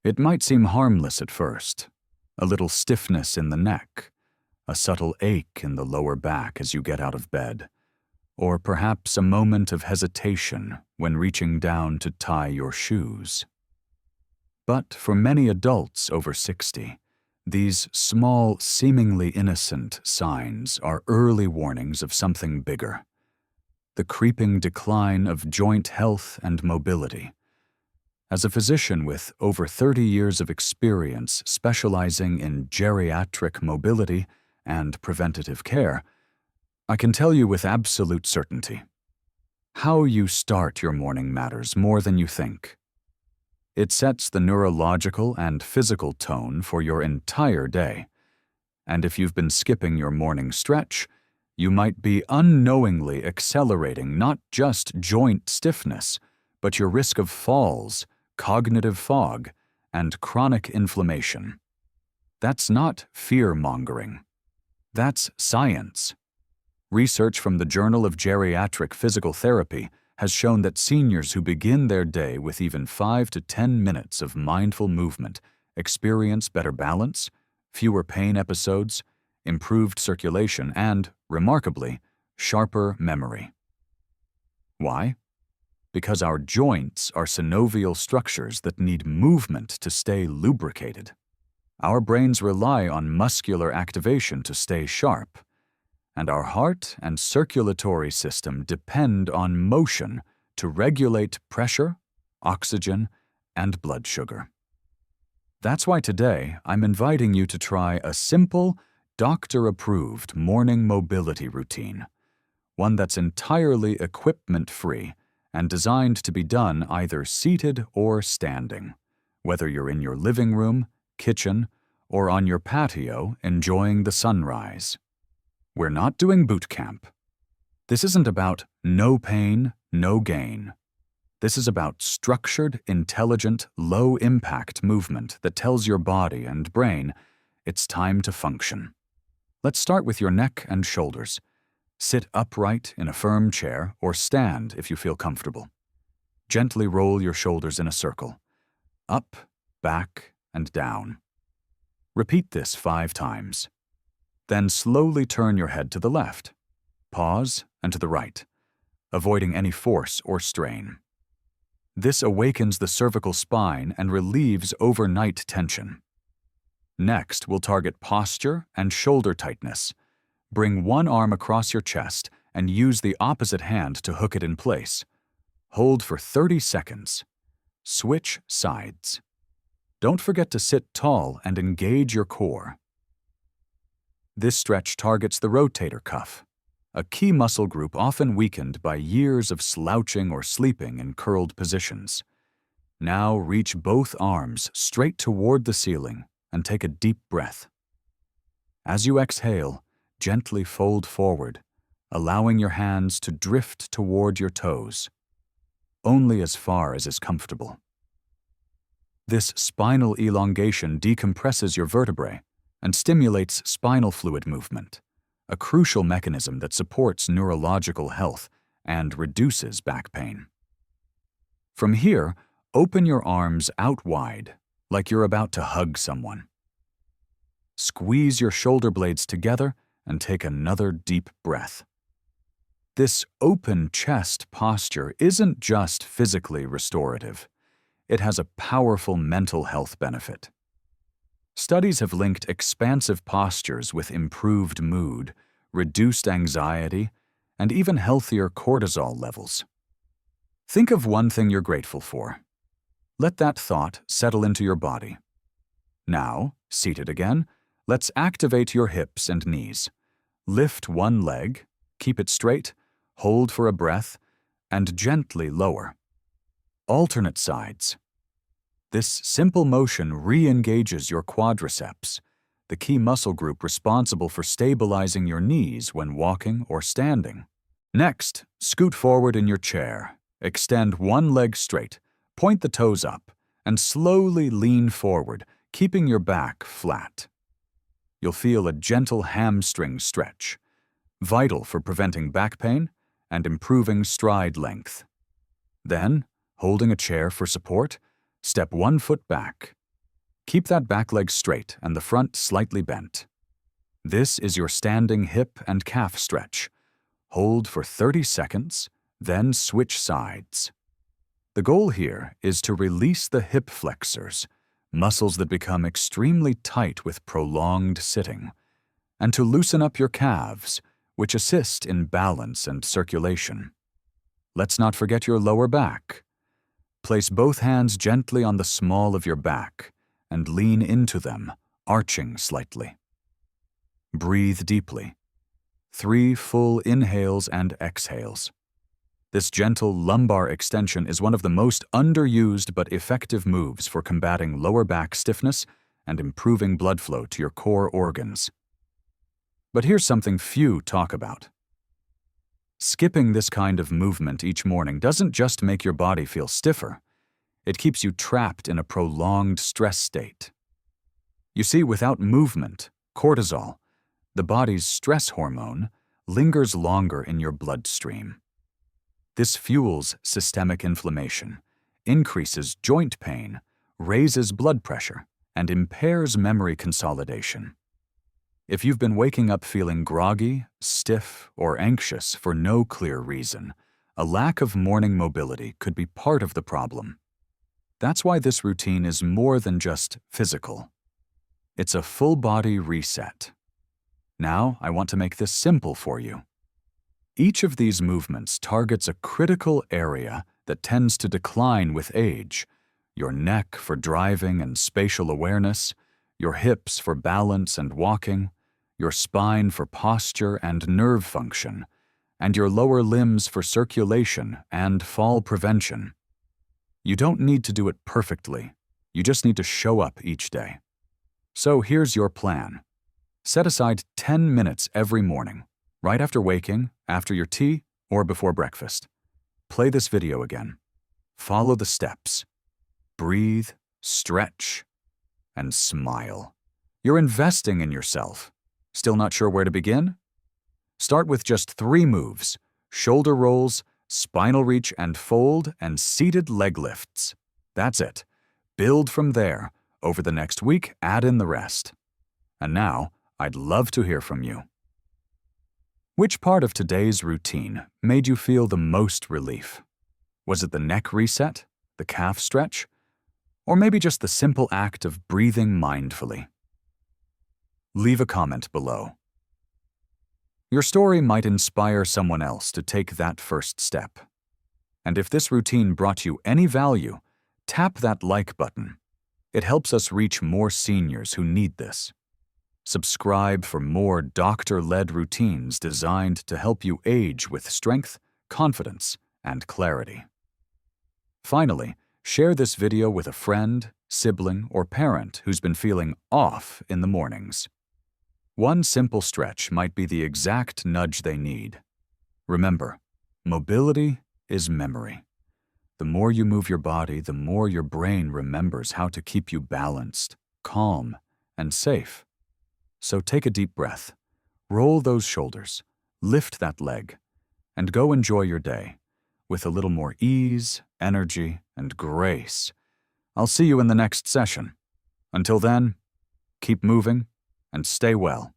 It might seem harmless at first. A little stiffness in the neck, a subtle ache in the lower back as you get out of bed, or perhaps a moment of hesitation when reaching down to tie your shoes. But for many adults over 60, these small, seemingly innocent signs are early warnings of something bigger: the creeping decline of joint health and mobility. As a physician with over 30 years of experience specializing in geriatric mobility and preventative care, I can tell you with absolute certainty, how you start your morning matters more than you think. It sets the neurological and physical tone for your entire day, and if you've been skipping your morning stretch, you might be unknowingly accelerating not just joint stiffness, but your risk of falls, cognitive fog, and chronic inflammation. That's not fear-mongering. That's science. Research from the Journal of Geriatric Physical Therapy has shown that seniors who begin their day with even 5 to 10 minutes of mindful movement experience better balance, fewer pain episodes, improved circulation, and, remarkably, sharper memory. Why? Because our joints are synovial structures that need movement to stay lubricated. Our brains rely on muscular activation to stay sharp, and our heart and circulatory system depend on motion to regulate pressure, oxygen, and blood sugar. That's why today I'm inviting you to try a simple, doctor-approved morning mobility routine, one that's entirely equipment-free and designed to be done either seated or standing, whether you're in your living room, kitchen, or on your patio enjoying the sunrise. We're not doing boot camp. This isn't about no pain, no gain. This is about structured, intelligent, low-impact movement that tells your body and brain it's time to function. Let's start with your neck and shoulders. Sit upright in a firm chair or stand if you feel comfortable. Gently roll your shoulders in a circle. Up, back, and down. Repeat this 5 times. Then slowly turn your head to the left. Pause and to the right, avoiding any force or strain. This awakens the cervical spine and relieves overnight tension. Next, we'll target posture and shoulder tightness. Bring one arm across your chest and use the opposite hand to hook it in place. Hold for 30 seconds. Switch sides. Don't forget to sit tall and engage your core. This stretch targets the rotator cuff, a key muscle group often weakened by years of slouching or sleeping in curled positions. Now reach both arms straight toward the ceiling and take a deep breath. As you exhale, gently fold forward, allowing your hands to drift toward your toes, only as far as is comfortable. This spinal elongation decompresses your vertebrae and stimulates spinal fluid movement, a crucial mechanism that supports neurological health and reduces back pain. From here, open your arms out wide, like you're about to hug someone. Squeeze your shoulder blades together and take another deep breath. This open chest posture isn't just physically restorative. It has a powerful mental health benefit. Studies have linked expansive postures with improved mood, reduced anxiety, and even healthier cortisol levels. Think of one thing you're grateful for. Let that thought settle into your body. Now, seated again, let's activate your hips and knees. Lift one leg, keep it straight, hold for a breath, and gently lower. Alternate sides. This simple motion re-engages your quadriceps, the key muscle group responsible for stabilizing your knees when walking or standing. Next, scoot forward in your chair, extend one leg straight, point the toes up, and slowly lean forward, keeping your back flat. You'll feel a gentle hamstring stretch, vital for preventing back pain and improving stride length. Then, holding a chair for support, step one foot back, Keep that back leg straight and the front slightly bent. This is your standing hip and calf stretch. Hold for 30 seconds, then switch sides. The goal here is to release the hip flexors, muscles that become extremely tight with prolonged sitting, and to loosen up your calves, which assist in balance and circulation. Let's not forget your lower back. Place both hands gently on the small of your back and lean into them, arching slightly. Breathe deeply. 3 full inhales and exhales. This gentle lumbar extension is one of the most underused but effective moves for combating lower back stiffness and improving blood flow to your core organs. But here's something few talk about. Skipping this kind of movement each morning doesn't just make your body feel stiffer, it keeps you trapped in a prolonged stress state. You see, without movement, cortisol, the body's stress hormone, lingers longer in your bloodstream. This fuels systemic inflammation, increases joint pain, raises blood pressure, and impairs memory consolidation. If you've been waking up feeling groggy, stiff, or anxious for no clear reason, a lack of morning mobility could be part of the problem. That's why this routine is more than just physical. It's a full-body reset. Now, I want to make this simple for you. Each of these movements targets a critical area that tends to decline with age: your neck for driving and spatial awareness, your hips for balance and walking, your spine for posture and nerve function, and your lower limbs for circulation and fall prevention. You don't need to do it perfectly. You just need to show up each day. So here's your plan. Set aside 10 minutes every morning, right after waking, after your tea, or before breakfast. Play this video again. Follow the steps. Breathe, stretch, and smile. You're investing in yourself. Still not sure where to begin? Start with just 3 moves: shoulder rolls, spinal reach and fold, and seated leg lifts. That's it. Build from there. Over the next week, add in the rest. And now, I'd love to hear from you. Which part of today's routine made you feel the most relief? Was it the neck reset, the calf stretch, or maybe just the simple act of breathing mindfully? Leave a comment below. Your story might inspire someone else to take that first step. And if this routine brought you any value, tap that like button. It helps us reach more seniors who need this. Subscribe for more doctor-led routines designed to help you age with strength, confidence, and clarity. Finally, share this video with a friend, sibling, or parent who's been feeling off in the mornings. One simple stretch might be the exact nudge they need. Remember, mobility is memory. The more you move your body, the more your brain remembers how to keep you balanced, calm, and safe. So take a deep breath, roll those shoulders, lift that leg, and go enjoy your day with a little more ease, energy, and grace. I'll see you in the next session. Until then, keep moving and stay well.